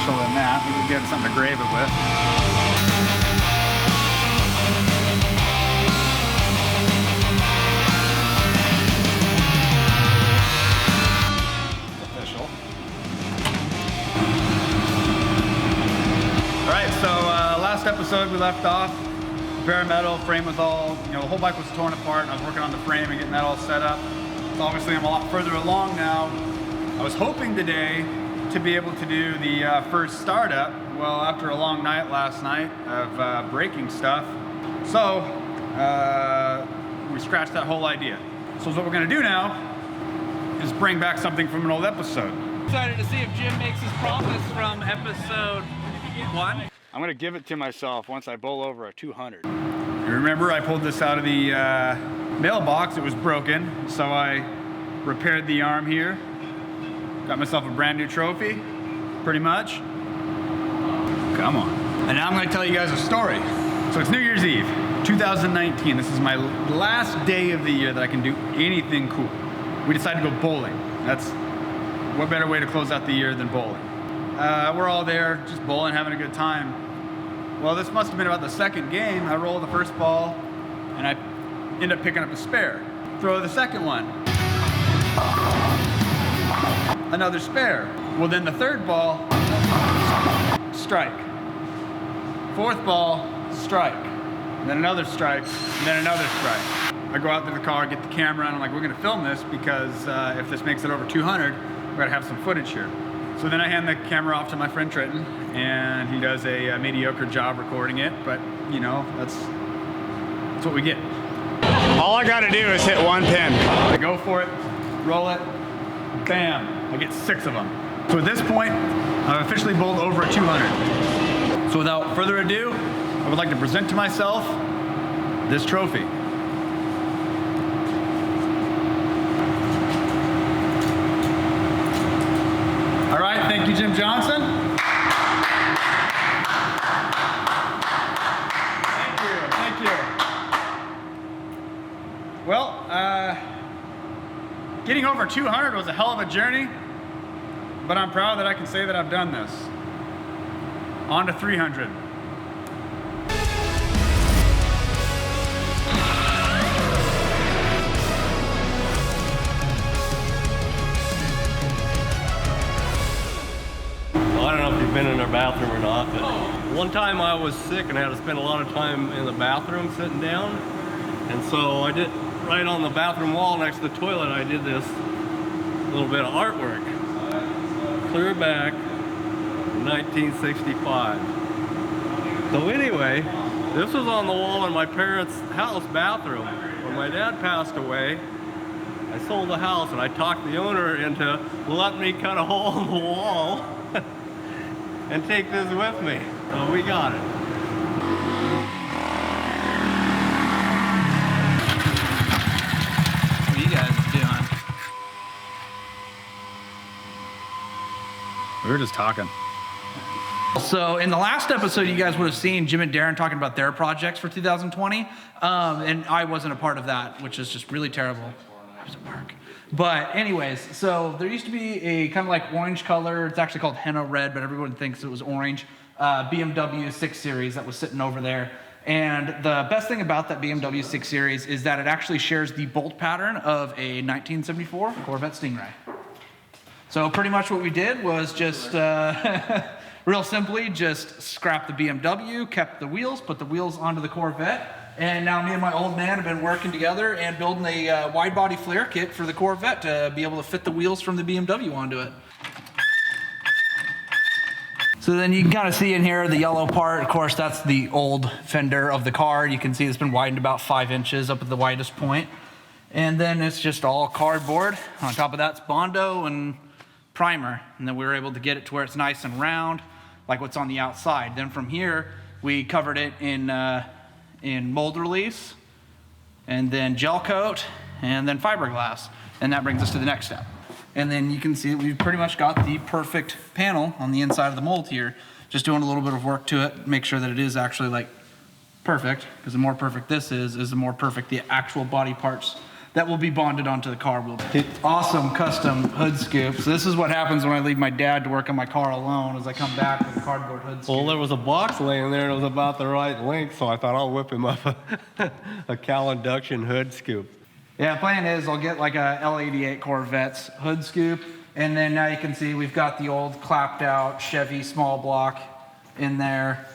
official than that. We could give it something to grave it with. Alright, so last episode we left off, bare metal, frame was all, the whole bike was torn apart, and I was working on the frame and getting that all set up. So obviously I'm a lot further along now. I was hoping today to be able to do the first startup. Well, after a long night last night of braking stuff, so we scratched that whole idea. So what we're gonna do now is bring back something from an old episode. Excited to see if Jim makes his promise from episode 1. I'm gonna give it to myself once I bowl over a 200. You remember I pulled this out of the mailbox, it was broken, so I repaired the arm here. Got myself a brand new trophy, pretty much. Come on. And now I'm gonna tell you guys a story. So it's New Year's Eve, 2019. This is my last day of the year that I can do anything cool. We decided to go bowling. That's what better way to close out the year than bowling. We're all there, just bowling, having a good time. Well, this must have been about the second game. I roll the first ball, and I end up picking up a spare. Throw the second one. Another spare. Well, then the third ball, strike. Fourth ball, strike. And then another strike, and then another strike. I go out to the car, get the camera, and I'm like, we're gonna film this because if this makes it over 200, we gotta have some footage here. So then I hand the camera off to my friend Trenton, and he does a mediocre job recording it, but that's what we get. All I gotta do is hit one pin. I go for it, roll it, bam, I get 6 of them. So at this point, I've officially bowled over a 200. So without further ado, I would like to present to myself this trophy. All right, thank you, Jim Johnson. Thank you. Well, getting over 200 was a hell of a journey, but I'm proud that I can say that I've done this. On to 300. I don't know if you've been in their bathroom or not, but one time I was sick and I had to spend a lot of time in the bathroom sitting down. And so I did, right on the bathroom wall next to the toilet, I did this little bit of artwork. Clear back, 1965. So anyway, this was on the wall in my parents' house bathroom. When my dad passed away, I sold the house and I talked the owner into letting me cut a hole in the wall and take this with me. So we got it. What are you guys doing? We were just talking. So in the last episode, you guys would have seen Jim and Darrin talking about their projects for 2020. And I wasn't a part of that, which is just really terrible. I was at work. But anyways, so there used to be a kind of like orange color. It's actually called henna red, but everyone thinks it was orange. BMW 6 Series that was sitting over there. And the best thing about that BMW 6 Series is that it actually shares the bolt pattern of a 1974 Corvette Stingray. So pretty much what we did was just, real simply, just scrap the BMW, kept the wheels, put the wheels onto the Corvette. And now me and my old man have been working together and building a wide body flare kit for the Corvette to be able to fit the wheels from the BMW onto it. So then you can kind of see in here the yellow part. Of course, that's the old fender of the car. You can see it's been widened about 5 inches up at the widest point. And then it's just all cardboard. On top of that's Bondo and primer. And then we were able to get it to where it's nice and round, like what's on the outside. Then from here, we covered it in mold release, and then gel coat, and then fiberglass. And that brings us to the next step. And then you can see that we've pretty much got the perfect panel on the inside of the mold here. Just doing a little bit of work to it, make sure that it is actually like perfect, because the more perfect this is the more perfect the actual body parts that will be bonded onto the car. Awesome custom hood scoop. So this is what happens when I leave my dad to work on my car alone, as I come back with a cardboard hood scoop. Well, there was a box laying there and it was about the right length, so I thought I'll whip him up a Cal induction hood scoop. Yeah, the plan is I'll get like a L88 Corvette's hood scoop, and then now you can see we've got the old clapped out Chevy small block in there.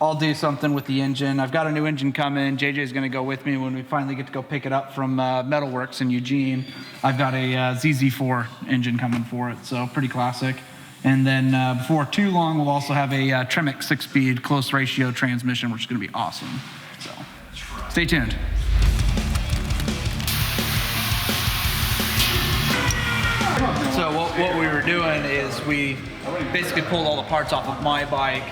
I'll do something with the engine. I've got a new engine coming. JJ's gonna go with me when we finally get to go pick it up from Metalworks in Eugene. I've got a ZZ4 engine coming for it, so pretty classic. And then before too long, we'll also have a Tremec 6-speed close ratio transmission, which is gonna be awesome. So stay tuned. So what we were doing is we basically pulled all the parts off of my bike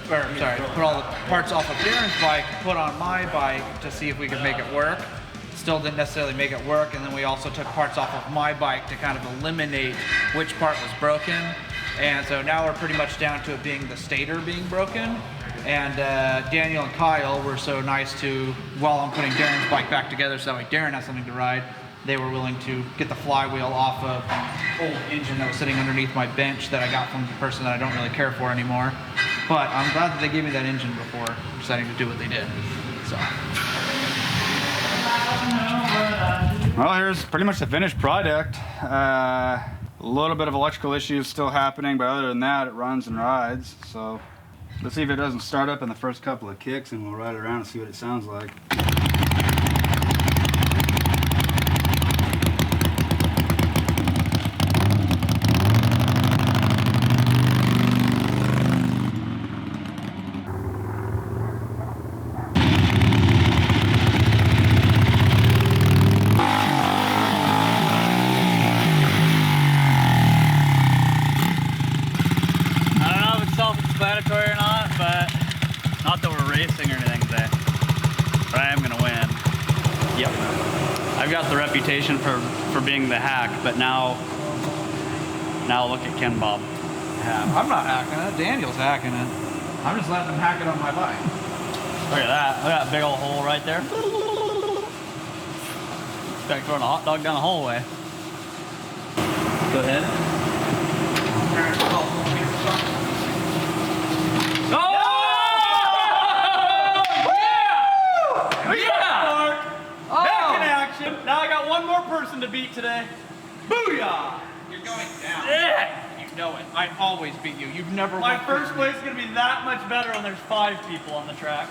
put all the parts off of Darrin's bike, put on my bike to see if we could make it work. Still didn't necessarily make it work, and then we also took parts off of my bike to kind of eliminate which part was broken. And so now we're pretty much down to it being the stator being broken. And Daniel and Kyle were so nice to, while I'm putting Darrin's bike back together so that way Darrin has something to ride, they were willing to get the flywheel off of an old engine that was sitting underneath my bench that I got from the person that I don't really care for anymore. But I'm glad that they gave me that engine before deciding to do what they did. So. Well, here's pretty much the finished product. A little bit of electrical issues still happening, but other than that, it runs and rides. So let's see if it doesn't start up in the first couple of kicks, and we'll ride it around and see what it sounds like. Or not, but not that we're racing or anything today. But I am gonna win. Yep. I've got the reputation for being the hack, but now look at Ken Bob. Yeah, I'm not hacking it. Daniel's hacking it. I'm just letting him hack it on my bike. Look at that. Look at that big old hole right there. It's like throwing a hot dog down the hallway. Go ahead. Now I got one more person to beat today. Booyah! You're going down. Yeah! You know it. I always beat you. You've never won. My first place is going to be that much better when there's 5 people on the track.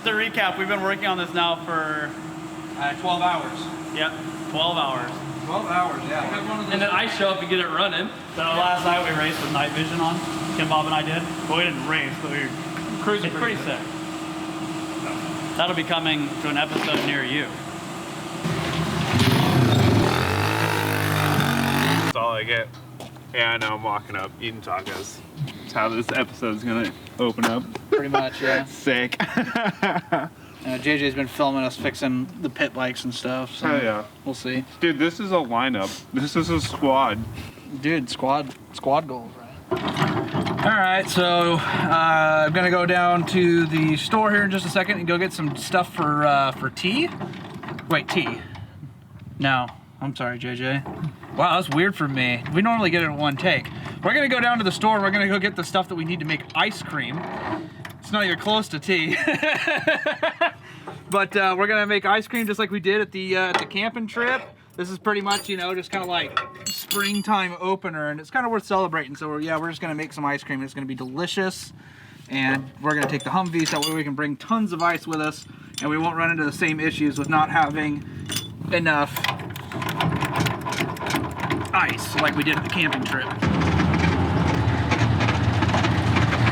To recap, we've been working on this now for 12 hours. Yep, 12 hours. 12 hours, yeah. And then I show up and get it running. So last night we raced with night vision on. Kim Bob and I did. Well, we didn't race, but we were cruising. It's pretty sick. So, that'll be coming to an episode near you. That's all I get. Yeah, I know, I'm walking up, eating tacos. That's how this episode's gonna open up. Pretty much, yeah. Sick. JJ's been filming us fixing the pit bikes and stuff, so Oh yeah. we'll see. Dude, this is a lineup. This is a squad. Dude, squad goals, right? All right, so I'm gonna go down to the store here in just a second and go get some stuff for tea. Wait, tea? No, I'm sorry, JJ. Wow, that's weird for me. We normally get it in one take. We're gonna go down to the store and we're gonna go get the stuff that we need to make ice cream. It's not even close to tea. But we're gonna make ice cream just like we did at the camping trip. This is pretty much, you know, just kind of like springtime opener, and it's kind of worth celebrating. So we're just gonna make some ice cream. It's gonna be delicious, and we're gonna take the Humvee so that way we can bring tons of ice with us, and we won't run into the same issues with not having enough ice like we did at the camping trip.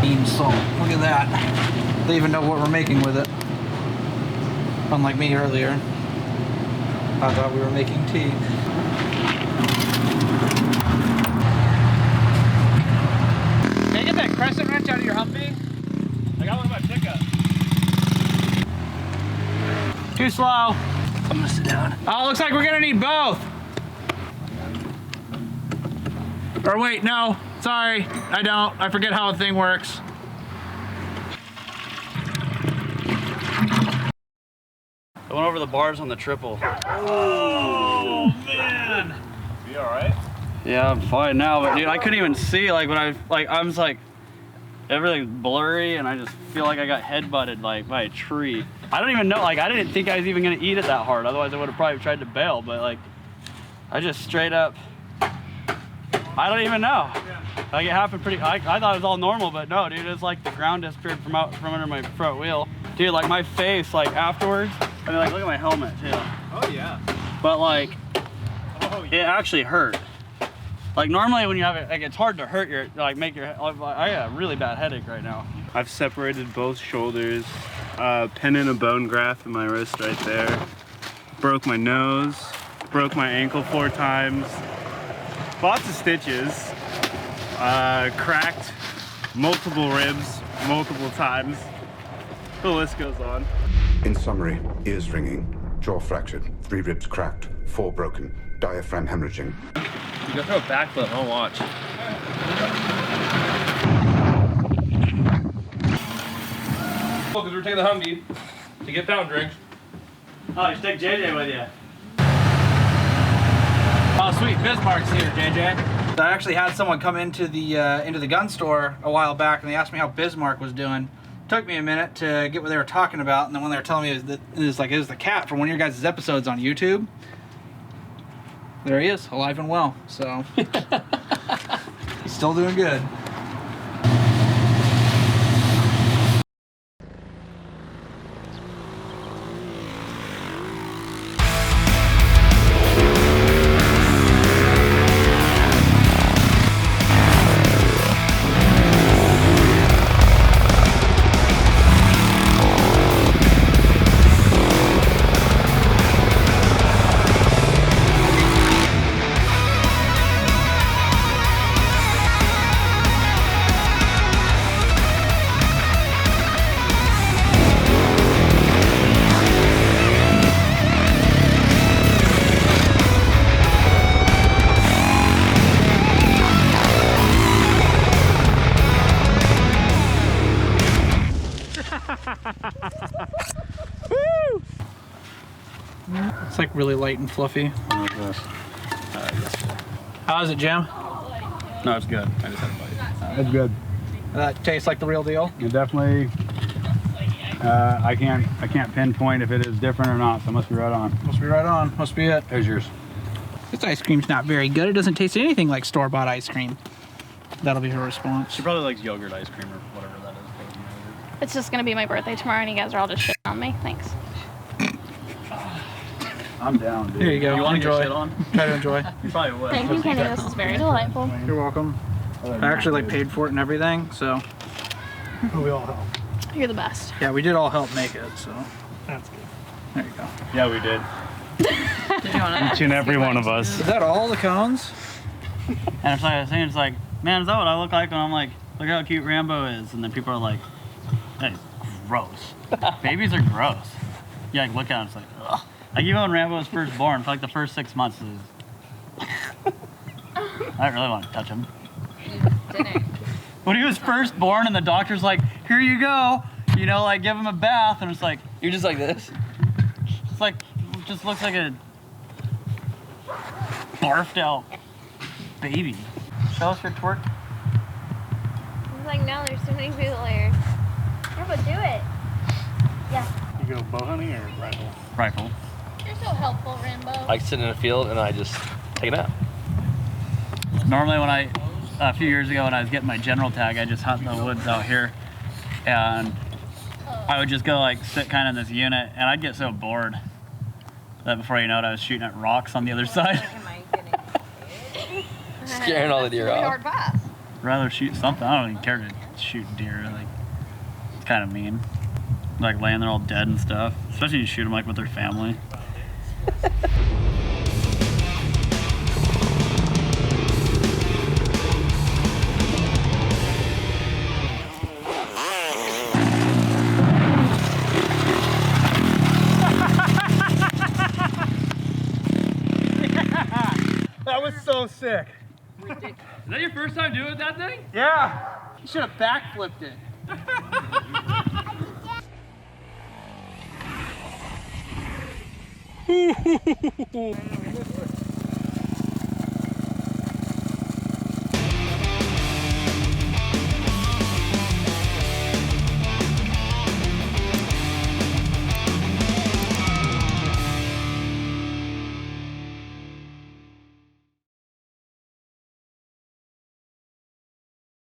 Bean salt, look at that. They even know what we're making with it. Unlike me earlier, I thought we were making tea. Can you get that crescent wrench out of your Humvee? I got one in my pickup. Too slow. I'm gonna sit down. Oh, looks like we're gonna need both. Or wait, no, sorry, I don't. I forget how the thing works. I went over the bars on the triple. Oh man. You all right? Yeah, I'm fine now, but dude, I couldn't even see like when I was like everything's blurry and I just feel like I got headbutted like by a tree. I don't even know, like I didn't think I was even gonna eat it that hard, otherwise I would have probably tried to bail, but like I just straight up, I don't even know. Like it happened pretty, I thought it was all normal, but no dude, it's like the ground disappeared from under my front wheel. Dude, like my face, like afterwards, I mean like look at my helmet too. Oh yeah. But like, Oh yeah. it actually hurt. Like normally when you have it, like it's hard to hurt your, like make your, I got a really bad headache right now. I've separated both shoulders, pin in a bone graft in my wrist right there. Broke my nose, broke my ankle 4 times. Lots of stitches. Cracked multiple ribs multiple times. The list goes on. In summary, ears ringing, jaw fractured, 3 ribs cracked, 4 broken, diaphragm hemorrhaging. You go throw a backflip, I'll watch. Oh, because we're taking the Humvee to get fountain drinks. Oh, you take JJ with you. Oh, sweet. Bismarck's here, JJ. I actually had someone come into the gun store a while back, and they asked me how Bismarck was doing. Took me a minute to get what they were talking about, and then when they were telling me it was the cat from one of your guys' episodes on YouTube. There he is, alive and well. So he's still doing good. It's like really light and fluffy. How is it, Jim? No, it's good. I just had a bite. It's good. That tastes like the real deal. It definitely. I can't pinpoint if it is different or not. So it must be right on. Must be right on. Must be it. There's yours. This ice cream's not very good. It doesn't taste anything like store-bought ice cream. That'll be her response. She probably likes yogurt ice cream or whatever that is. It's just gonna be my birthday tomorrow, and you guys are all just shitting on me. Thanks. I'm down, dude. Here you go. You want to enjoy. get shit on? Try to enjoy. You probably would. Thank you, Kenny. This is very delightful. You're welcome. I actually paid for it and everything, so. We all help. You're the best. Yeah, we did all help make it, so. That's good. There you go. Yeah, we did. Did you want Each and every one of us. Is that all the cones? And it's like I was saying, it's like, man, is that what I look like when I'm like, look how cute Rambo is? And then people are like, that is gross. Babies are gross. You like look at them, it's like, ugh. Like even when Rambo was first born, for like the first 6 months, it was... I really want to touch him. Didn't. When he was first born and the doctor's like, here you go, you know, like give him a bath, and it's like, You're just like this? it's like, it just looks like a barfed out baby. Show us your twerk. It's like, no, there's too many people here. Rambo, do it. Yeah. You go bow hunting or rifle? Rifle. You're so helpful, Rambo. I sit in a field and I just take a nap. Normally when a few years ago when I was getting my general tag, I just hunt in the woods out here, and I would just go like sit kind of in this unit, and I'd get so bored that before you know it, I was shooting at rocks on the other side. Scaring all the deer off. Hard pass. Rather shoot something. I don't even care to shoot deer. Like, it's kind of mean. Like laying there all dead and stuff. Especially you shoot them like with their family. That was so sick. Is that your first time doing that thing? Yeah. You should have backflipped it. Ooh.